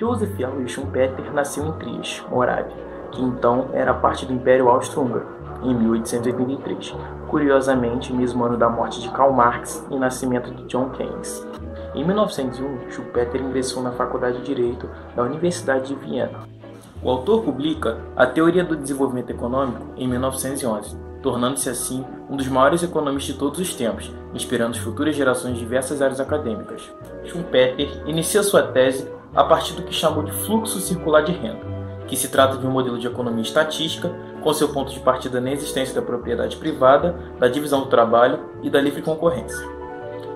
Joseph Alois Schumpeter nasceu em Trieste, Morávia, que então era parte do Império Austro-Húngaro, em 1883, curiosamente mesmo ano da morte de Karl Marx e nascimento de John Keynes. Em 1901, Schumpeter ingressou na Faculdade de Direito da Universidade de Viena. O autor publica a Teoria do Desenvolvimento Econômico em 1911, tornando-se assim um dos maiores economistas de todos os tempos, inspirando as futuras gerações de diversas áreas acadêmicas. Schumpeter inicia sua tese a partir do que chamou de fluxo circular de renda, que se trata de um modelo de economia estatística, com seu ponto de partida na existência da propriedade privada, da divisão do trabalho e da livre concorrência.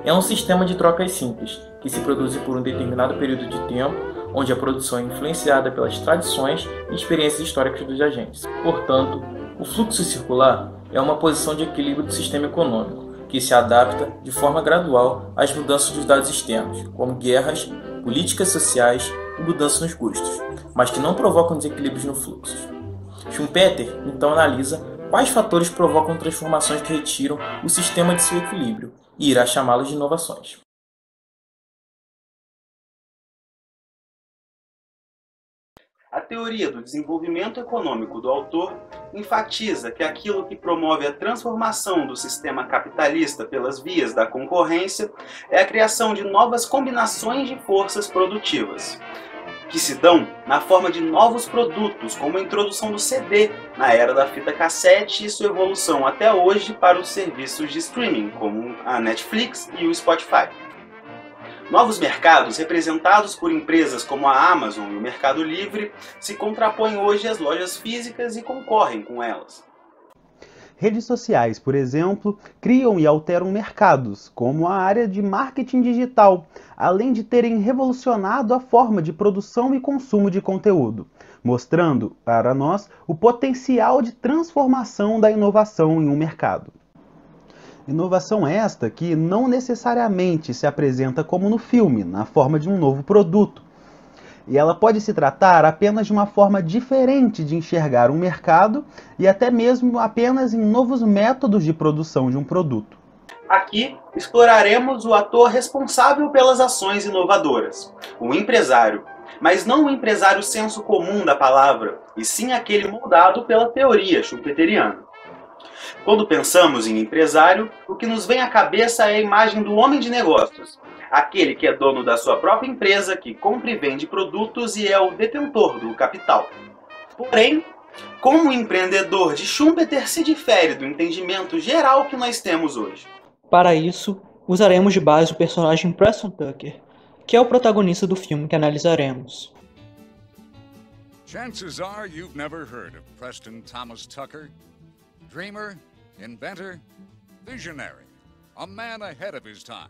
É um sistema de trocas simples, que se produzem por um determinado período de tempo, onde a produção é influenciada pelas tradições e experiências históricas dos agentes. Portanto, o fluxo circular é uma posição de equilíbrio do sistema econômico, que se adapta de forma gradual às mudanças dos dados externos, como guerras, políticas sociais e mudanças nos custos, mas que não provocam desequilíbrios no fluxo. Schumpeter, então, analisa quais fatores provocam transformações que retiram o sistema de seu equilíbrio e irá chamá-los de inovações. A teoria do desenvolvimento econômico do autor enfatiza que aquilo que promove a transformação do sistema capitalista pelas vias da concorrência é a criação de novas combinações de forças produtivas, que se dão na forma de novos produtos, como a introdução do CD na era da fita cassete e sua evolução até hoje para os serviços de streaming, como a Netflix e o Spotify. Novos mercados, representados por empresas como a Amazon e o Mercado Livre, se contrapõem hoje às lojas físicas e concorrem com elas. Redes sociais, por exemplo, criam e alteram mercados, como a área de marketing digital, além de terem revolucionado a forma de produção e consumo de conteúdo, mostrando para nós o potencial de transformação da inovação em um mercado. Inovação esta que não necessariamente se apresenta como no filme, na forma de um novo produto. E ela pode se tratar apenas de uma forma diferente de enxergar um mercado e até mesmo apenas em novos métodos de produção de um produto. Aqui exploraremos o ator responsável pelas ações inovadoras, o empresário, mas não o empresário senso comum da palavra, e sim aquele moldado pela teoria schumpeteriana. Quando pensamos em empresário, o que nos vem à cabeça é a imagem do homem de negócios, aquele que é dono da sua própria empresa, que compra e vende produtos e é o detentor do capital. Porém, como o empreendedor de Schumpeter se difere do entendimento geral que nós temos hoje? Para isso, usaremos de base o personagem Preston Tucker, que é o protagonista do filme que analisaremos. Chances are you've never heard of Preston Thomas Tucker. Dreamer, inventor, visionary, a man ahead of his time.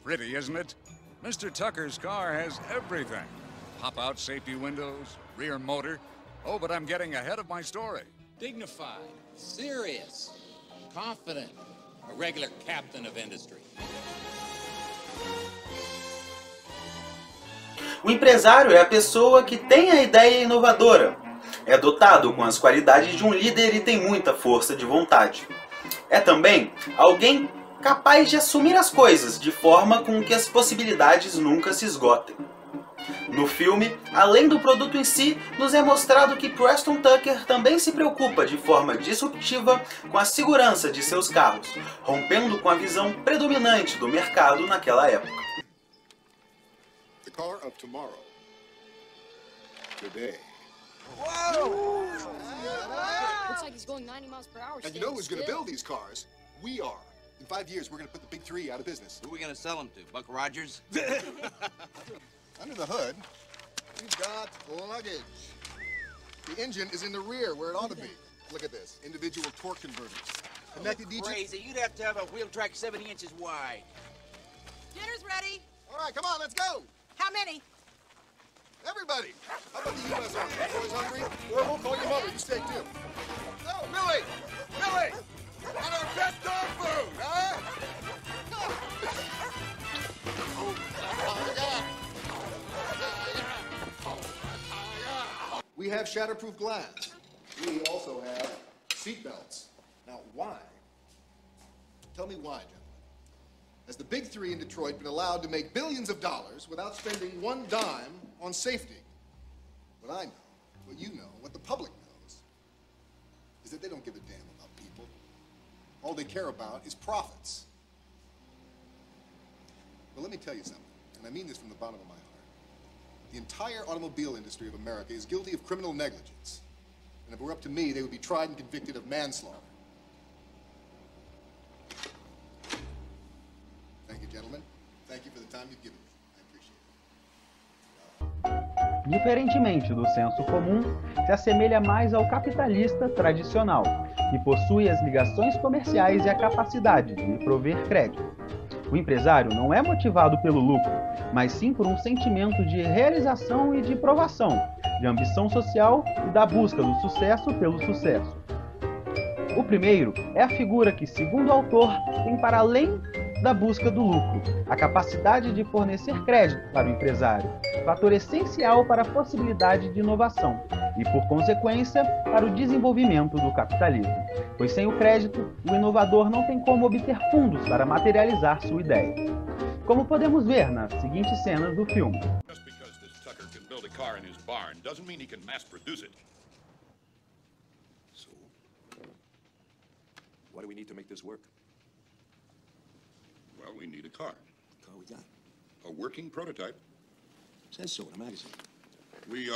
Pretty, isn't it? Mr. Tucker's car has everything. Pop-out safety windows, rear motor. Oh, but I'm getting ahead of my story. Dignified, serious, confident, a regular captain of industry. O empresário é a pessoa que tem a ideia inovadora, é dotado com as qualidades de um líder e tem muita força de vontade. É também alguém capaz de assumir as coisas de forma com que as possibilidades nunca se esgotem. No filme, além do produto em si, nos é mostrado que Preston Tucker também se preocupa de forma disruptiva com a segurança de seus carros, rompendo com a visão predominante do mercado naquela época. The car of tomorrow. Today. Whoa! Looks like he's going 90 miles per hour. And you know who's going to build these cars? We are. In 5 years, we're going to put the big three out of business. Who are we going to sell them to? Buck Rogers? Under the hood, we've got luggage. The engine is in the rear where it ought to be. Look at this. Individual torque converters. Connected DJ. Crazy. You'd have to have a wheel track 70 inches wide. Dinner's ready. All right, come on, let's go. How many? Everybody. How about the U.S. Army? You boys hungry? Or we'll call your mother. You stay too. No, Millie! Millie! On our best dog food, huh? We have shatterproof glass. We also have seat belts. Now, why? Tell me why, gentlemen. has the big three in Detroit been allowed to make billions of dollars without spending one dime on safety? What I know, what you know, what the public knows, is that they don't give a damn about people. All they care about is profits. Well, let me tell you something, and I mean this from the bottom of my heart. The entire automobile industry of America is guilty of criminal negligence. And if it were up to me, they would be tried and convicted of manslaughter. Thank you, gentlemen. Thank you for the time you've given me. I appreciate it. Diferentemente do senso comum, se assemelha mais ao capitalista tradicional, que possui as ligações comerciais e a capacidade de prover crédito. O empresário não é motivado pelo lucro, mas sim por um sentimento de realização e de provação, de ambição social e da busca do sucesso pelo sucesso. O primeiro é a figura que, segundo o autor, tem para além da busca do lucro, a capacidade de fornecer crédito para o empresário, fator essencial para a possibilidade de inovação e, por consequência, para o desenvolvimento do capitalismo, pois sem o crédito, o inovador não tem como obter fundos para materializar sua ideia. Como podemos ver nas seguintes cenas do filme. Just because this Tucker can build a car in his barn doesn't mean he can mass produce it. So, what do we need to make this work? Well, we need a car. The car we got. A working prototype. Says so in a magazine. We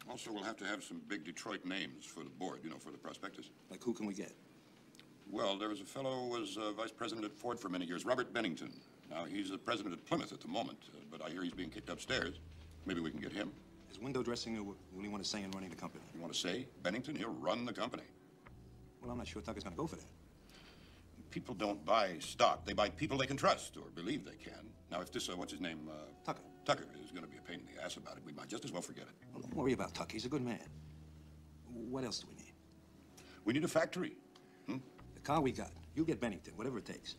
also will have to have some big Detroit names for the board, you know, for the prospectus. Like who can we get? Well, there was a fellow who was vice president at Ford for many years, Robert Bennington. Now, he's the president at Plymouth at the moment, but I hear he's being kicked upstairs. Maybe we can get him. Is window dressing or will he want to say in running the company? You want to say? Bennington, he'll run the company. Well, I'm not sure Tucker's going to go for that. People don't buy stock. They buy people they can trust or believe they can. Now, if this, what's his name? Tucker. Tucker is going to be a pain in the ass about it. We might just as well forget it. Well, don't worry about Tucker. He's a good man. What else do we need? We need a factory. The car we got. You get Bennington, whatever it takes.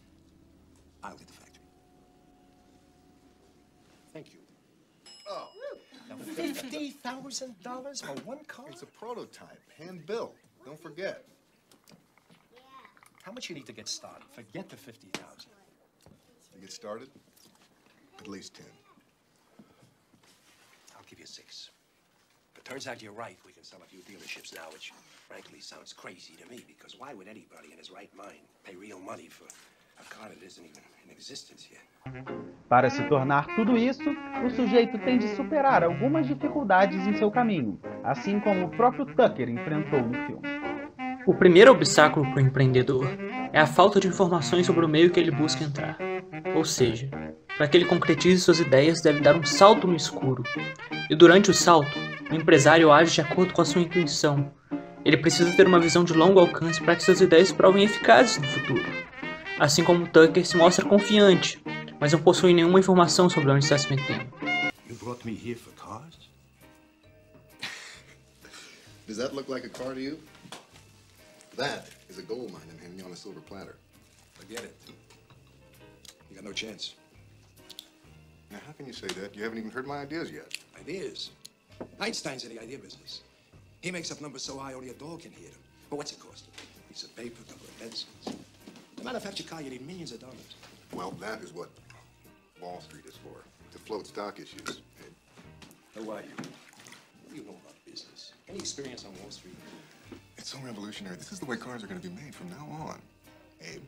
I'll get the factory. Thank you. Oh. Now, $50,000 for one car? It's a prototype, hand-built. Don't forget. How much you need to get started? Forget the $50,000. To get started, at least 10. I'll give you 6. If it turns out you're right, we can sell a few dealerships now, which frankly sounds crazy to me, because why would anybody in his right mind pay real money for a car that isn't even in existence yet? Para se tornar tudo isso, o sujeito tem de superar algumas dificuldades em seu caminho, assim como o próprio Tucker enfrentou no filme. O primeiro obstáculo para o empreendedor é a falta de informações sobre o meio que ele busca entrar. Ou seja, para que ele concretize suas ideias, deve dar um salto no escuro. E durante o salto, o empresário age de acordo com a sua intuição. Ele precisa ter uma visão de longo alcance para que suas ideias se provem eficazes no futuro. Assim como Tucker se mostra confiante, mas não possui nenhuma informação sobre onde está se metendo. You brought me here for cars? Does that look like a car to you? That is a gold mine I'm handing you on a silver platter. Forget it. You got no chance. Now, how can you say that? You haven't even heard my ideas yet. Ideas? Einstein's in the idea business. He makes up numbers so high only a dog can hear them. But what's it cost? A piece of paper, a couple of pencils. To manufacture a car, you need millions of dollars. Well, that is what Wall Street is for, to float stock issues. Who are you? What do you know about business? Any experience on Wall Street? It's so revolutionary. This is the way cars are going to be made from now on, Abe.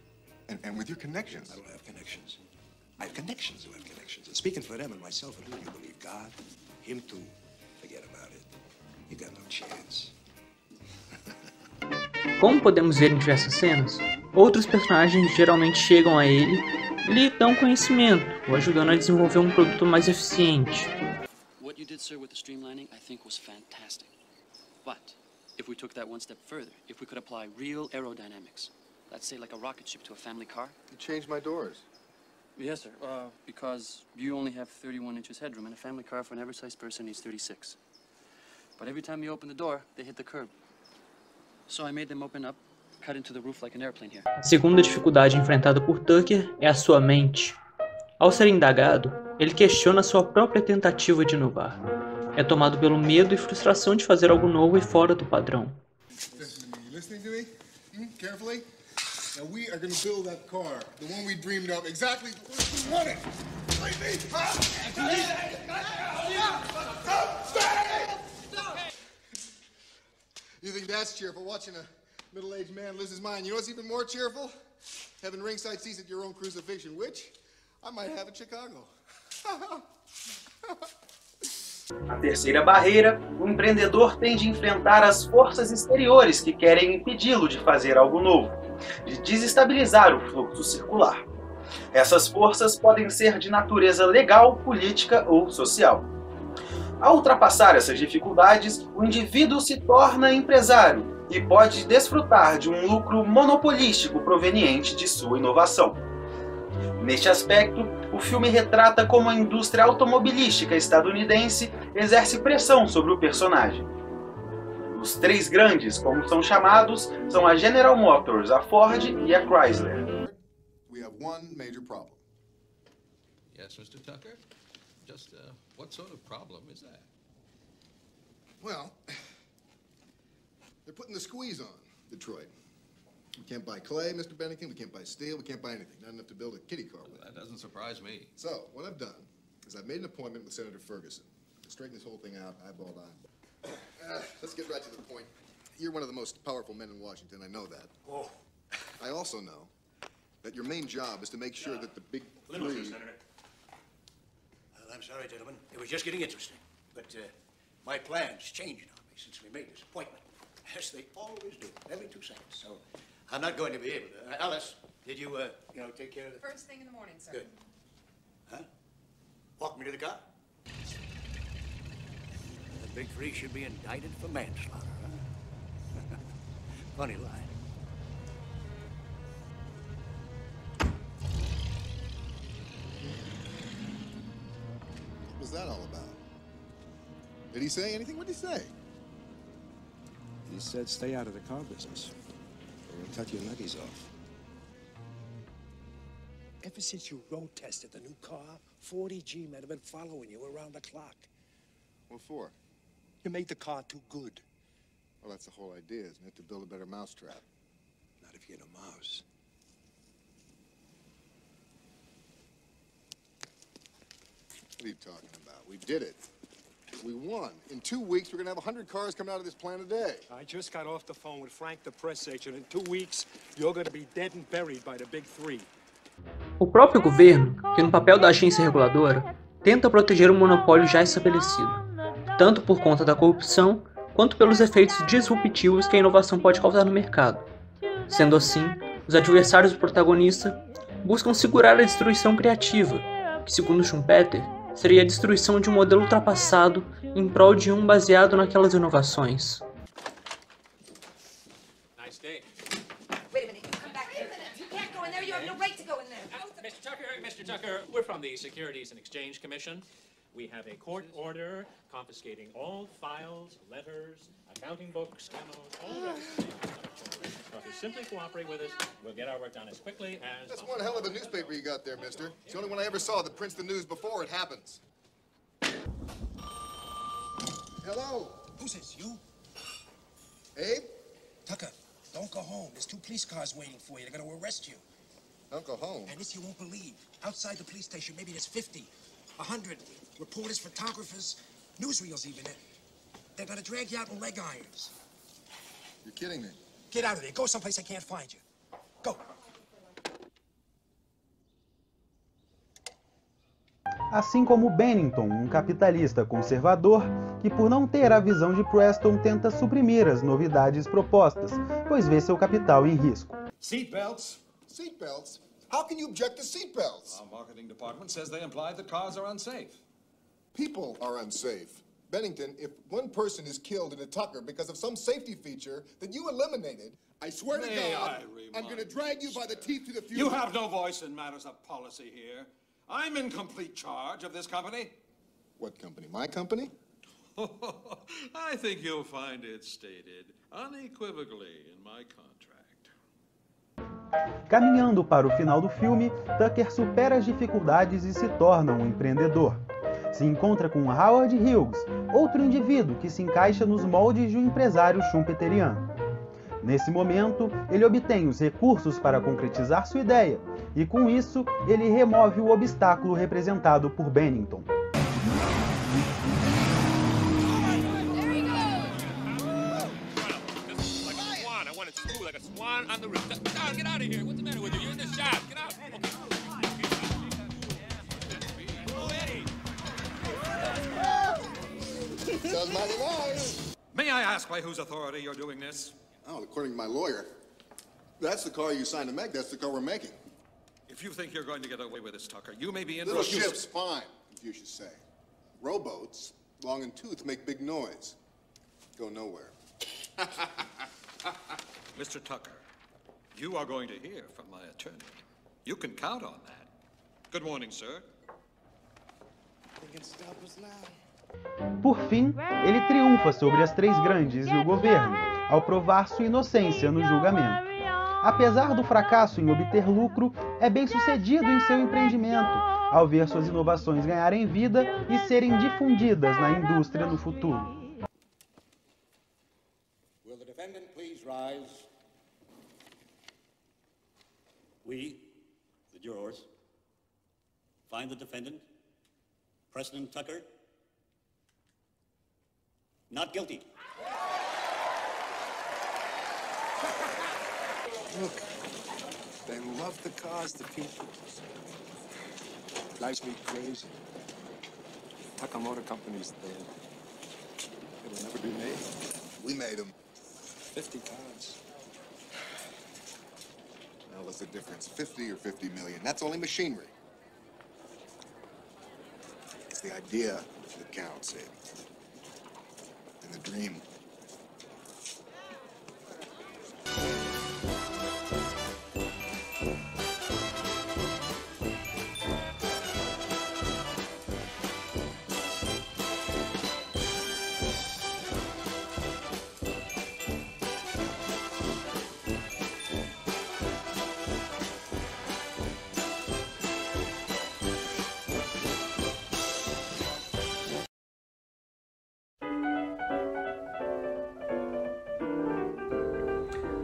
And with your connections. I don't have connections. I have connections who have connections. And speaking for them and myself, and who do you believe? God? Him too. Forget about it. You got no chance. Como podemos ver em diversas cenas, outros personagens geralmente chegam a ele e lhe dão conhecimento, o ajudando a desenvolver um produto mais eficiente. What you did, sir, with the streamlining, I think was fantastic. But if we took that one step further, if we could apply real aerodynamics, let's say like a rocket ship to a family car. You changed my doors. Yes, sir, because you only have 31 inches headroom, and a family car for an average-sized person needs 36. But every time you open the door, they hit the curb. So I made them open up, cut into the roof like an airplane here. A segunda dificuldade enfrentada por Tucker é a sua mente. Ao ser indagado, ele questiona sua própria tentativa de inovar. É tomado pelo medo e frustração de fazer algo novo e fora do padrão. Listening to me? Carefully? Now we are going to build that car, the one we dreamed of, exactly the way we want it. You think that's cheerful, watching a middle-aged man lose his mind? You know what's even more cheerful? Having ringside seats at your own crucifixion, which I might have in Chicago. A terceira barreira, o empreendedor tem de enfrentar as forças exteriores que querem impedi-lo de fazer algo novo, de desestabilizar o fluxo circular. Essas forças podem ser de natureza legal, política ou social. Ao ultrapassar essas dificuldades, o indivíduo se torna empresário e pode desfrutar de um lucro monopolístico proveniente de sua inovação. Neste aspecto, o filme retrata como a indústria automobilística estadunidense exerce pressão sobre o personagem. Os três grandes, como são chamados, são a General Motors, a Ford e a Chrysler. We have one major problem. Yes, Mr. Tucker? Just what sort of problem is that? Well, they're putting the squeeze on Detroit. We can't buy clay, Mr. Bennington. We can't buy steel. We can't buy anything. Not enough to build a kiddie car with. That doesn't surprise me. So, what I've done is I've made an appointment with Senator Ferguson to straighten this whole thing out eyeball to eyeball. Let's get right to the point. You're one of the most powerful men in Washington. I know that. Oh. I also know that your main job is to make sure that the big Little three... Senator. Well, I'm sorry, gentlemen. It was just getting interesting. But my plans changed on me since we made this appointment. As they always do, every 2 seconds. So I'm not going to be able to. Alice, did you, take care of the... First thing in the morning, sir. Good. Huh? Walk me to the car. The big three should be indicted for manslaughter, huh? Funny line. What was that all about? Did he say anything? What did he say? He said stay out of the car business, or he'll cut your nuggies off. Ever since you road tested the new car, 40 G-men have been following you around the clock. What for? You made the car too good. Well, that's the whole idea, isn't it? To build a better mousetrap. Not if you're a mouse. What are you talking about? We did it. We won. In 2 weeks, we're going to have 100 cars coming out of this plant a day. I just got off the phone with Frank, the press agent. In 2 weeks, you're going to be dead and buried by the big three. O próprio governo, que no papel da agência reguladora, tenta proteger o monopólio já estabelecido, tanto por conta da corrupção, quanto pelos efeitos disruptivos que a inovação pode causar no mercado. Sendo assim, os adversários do protagonista buscam segurar a destruição criativa, que, segundo Schumpeter, seria a destruição de um modelo ultrapassado em prol de um baseado naquelas inovações. Nice day. Wait a minute, you come back here. You can't go in there. You have no right to go in there. Mr. Tucker, we're from the Securities and Exchange Commission. We have a court order confiscating all files, letters, accounting books, memos, all records. So if you simply cooperate with us, we'll get our work done as quickly as That's one hell of a newspaper you got there, mister. It's the only one I ever saw that prints the news before it happens. Hello? Who's this, you? Abe? Tucker, don't go home. There's 2 police cars waiting for you. They're going to arrest you. Don't go home. And this you won't believe. Outside the police station, maybe there's 50, 100 reporters, photographers, newsreels even. They're going to drag you out in leg irons. You're kidding me. Get out of there. Go someplace I can't find you. Go. Assim como Bennington, um capitalista conservador que, por não ter a visão de Preston, tenta suprimir as novidades propostas, pois vê seu capital em risco. Seatbelts? Seatbelts? How can you object to seatbelts? Our marketing department says they imply that cars are unsafe. People are unsafe. Bennington, if one person is killed in a Tucker because of some safety feature that you eliminated, I swear to God, I'm going to drag you by the teeth to the future. You have no voice in matters of policy here. I'm in complete charge of this company. What company? My company? I think you'll find it stated unequivocally in my contract. Caminhando para o final do filme, Tucker supera as dificuldades e se torna um empreendedor. Se encontra com Howard Hughes, outro indivíduo que se encaixa nos moldes de um empresário schumpeteriano. Nesse momento, ele obtém os recursos para concretizar sua ideia, e com isso, ele remove o obstáculo representado por Bennington. May I ask by whose authority you're doing this? Oh, according to my lawyer, that's the car you signed to make. That's the car we're making. If you think you're going to get away with this, Tucker, you may be in Little for a ships, fine, Confucius say. Rowboats, long in tooth, make big noise. Go nowhere. Mr. Tucker, you are going to hear from my attorney. You can count on that. Good morning, sir. They can stop us now. Por fim, ele triunfa sobre as três grandes e o governo, ao provar sua inocência no julgamento. Apesar do fracasso em obter lucro, é bem-sucedido em seu empreendimento, ao ver suas inovações ganharem vida e serem difundidas na indústria no futuro. Will the defendant please rise? We, the jurors, find the defendant, Preston Tucker, not guilty. Look, they love the cars, the people. Drives me crazy. Tucker Motor Company's dead. It'll never be made. We made them. 50 cars. Now, what's the difference? 50 or 50 million? That's only machinery. It's the idea that counts, Sid. And the dream.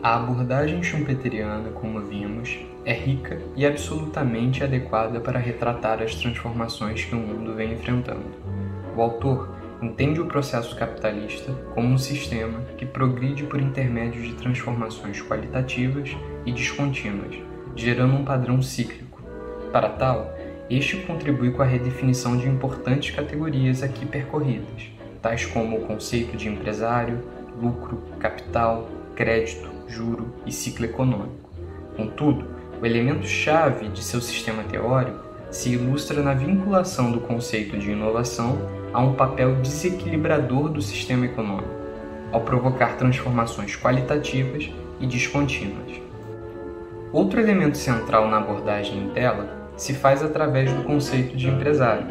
A abordagem schumpeteriana, como vimos, é rica e absolutamente adequada para retratar as transformações que o mundo vem enfrentando. O autor entende o processo capitalista como um sistema que progride por intermédio de transformações qualitativas e descontínuas, gerando um padrão cíclico. Para tal, este contribui com a redefinição de importantes categorias aqui percorridas, tais como o conceito de empresário, lucro, capital, crédito, juro e ciclo econômico. Contudo, o elemento-chave de seu sistema teórico se ilustra na vinculação do conceito de inovação a um papel desequilibrador do sistema econômico, ao provocar transformações qualitativas e descontínuas. Outro elemento central na abordagem em tela se faz através do conceito de empresário,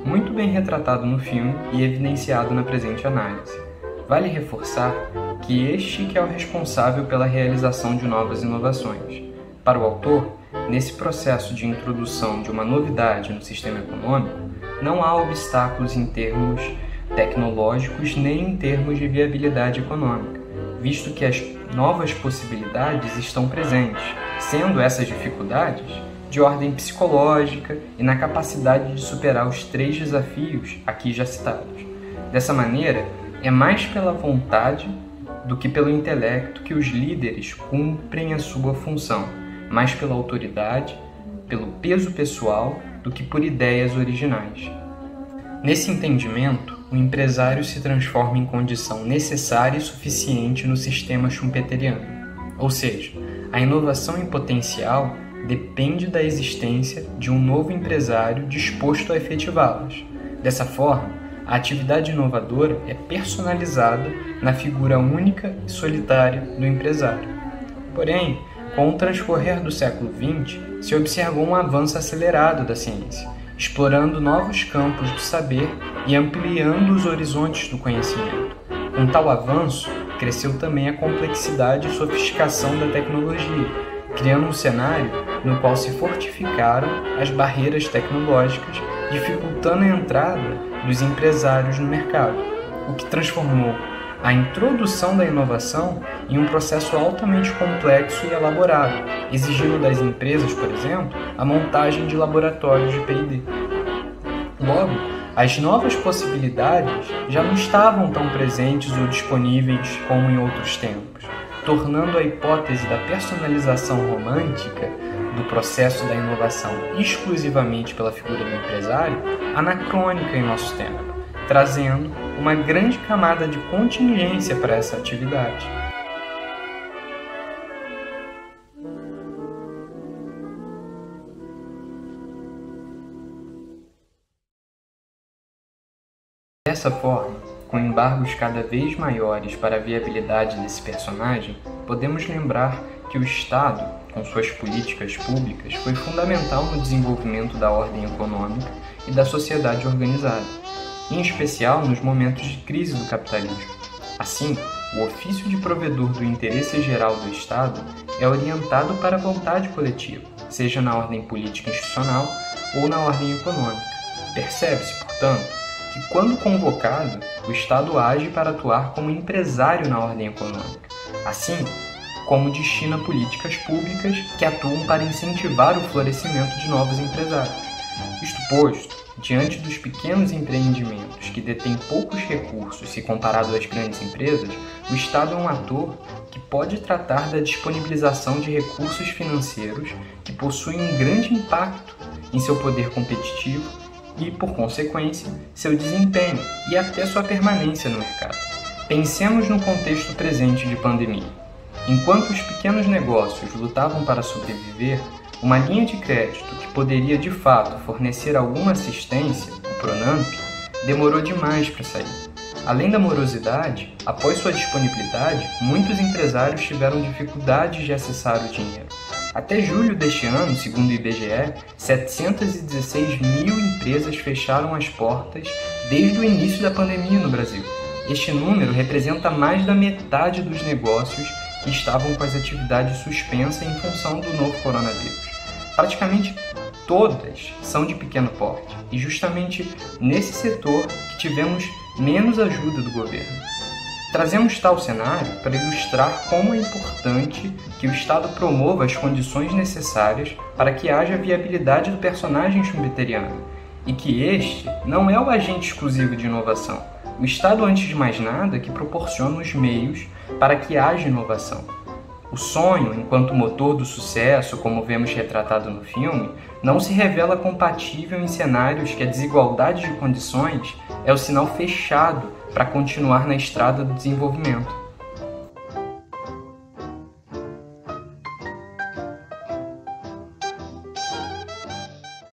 muito bem retratado no filme e evidenciado na presente análise. Vale reforçar que este que é o responsável pela realização de novas inovações. Para o autor, nesse processo de introdução de uma novidade no sistema econômico, não há obstáculos em termos tecnológicos nem em termos de viabilidade econômica, visto que as novas possibilidades estão presentes, sendo essas dificuldades de ordem psicológica e na capacidade de superar os três desafios aqui já citados. Dessa maneira, é mais pela vontade do que pelo intelecto que os líderes cumprem a sua função, mais pela autoridade, pelo peso pessoal, do que por ideias originais. Nesse entendimento, o empresário se transforma em condição necessária e suficiente no sistema schumpeteriano, ou seja, a inovação em potencial depende da existência de um novo empresário disposto a efetivá-las. Dessa forma, a atividade inovadora é personalizada na figura única e solitária do empresário. Porém, com o transcorrer do século XX, se observou um avanço acelerado da ciência, explorando novos campos do saber e ampliando os horizontes do conhecimento. Com tal avanço, cresceu também a complexidade e sofisticação da tecnologia, criando um cenário no qual se fortificaram as barreiras tecnológicas, dificultando a entrada dos empresários no mercado, o que transformou a introdução da inovação em um processo altamente complexo e elaborado, exigindo das empresas, por exemplo, a montagem de laboratórios de P&D. Logo, as novas possibilidades já não estavam tão presentes ou disponíveis como em outros tempos, tornando a hipótese da personalização romântica do processo da inovação exclusivamente pela figura do empresário anacrônica em nosso tempo, trazendo uma grande camada de contingência para essa atividade. Dessa forma, com embargos cada vez maiores para a viabilidade desse personagem, podemos lembrar que o Estado, com suas políticas públicas, foi fundamental no desenvolvimento da ordem econômica e da sociedade organizada, em especial nos momentos de crise do capitalismo. Assim, o ofício de provedor do interesse geral do Estado é orientado para a vontade coletiva, seja na ordem política institucional ou na ordem econômica. Percebe-se, portanto, que quando convocado, o Estado age para atuar como empresário na ordem econômica, assim como destina políticas públicas que atuam para incentivar o florescimento de novos empresários. Isto posto, diante dos pequenos empreendimentos que detêm poucos recursos se comparado às grandes empresas, o Estado é um ator que pode tratar da disponibilização de recursos financeiros que possuem um grande impacto em seu poder competitivo e, por consequência, seu desempenho e até sua permanência no mercado. Pensemos no contexto presente de pandemia. Enquanto os pequenos negócios lutavam para sobreviver, uma linha de crédito que poderia de fato fornecer alguma assistência, o Pronamp, demorou demais para sair. Além da morosidade, após sua disponibilidade, muitos empresários tiveram dificuldades de acessar o dinheiro. Até julho deste ano, segundo o IBGE, 716 mil empresas fecharam as portas desde o início da pandemia no Brasil. Este número representa mais da metade dos negócios que estavam com as atividades suspensas em função do novo coronavírus. Praticamente todas são de pequeno porte, e justamente nesse setor que tivemos menos ajuda do governo. Trazemos tal cenário para ilustrar como é importante que o Estado promova as condições necessárias para que haja viabilidade do personagem schumpeteriano, e que este não é o agente exclusivo de inovação. O Estado, antes de mais nada, que proporciona os meios para que haja inovação. O sonho, enquanto motor do sucesso, como vemos retratado no filme, não se revela compatível em cenários que a desigualdade de condições é o sinal fechado para continuar na estrada do desenvolvimento.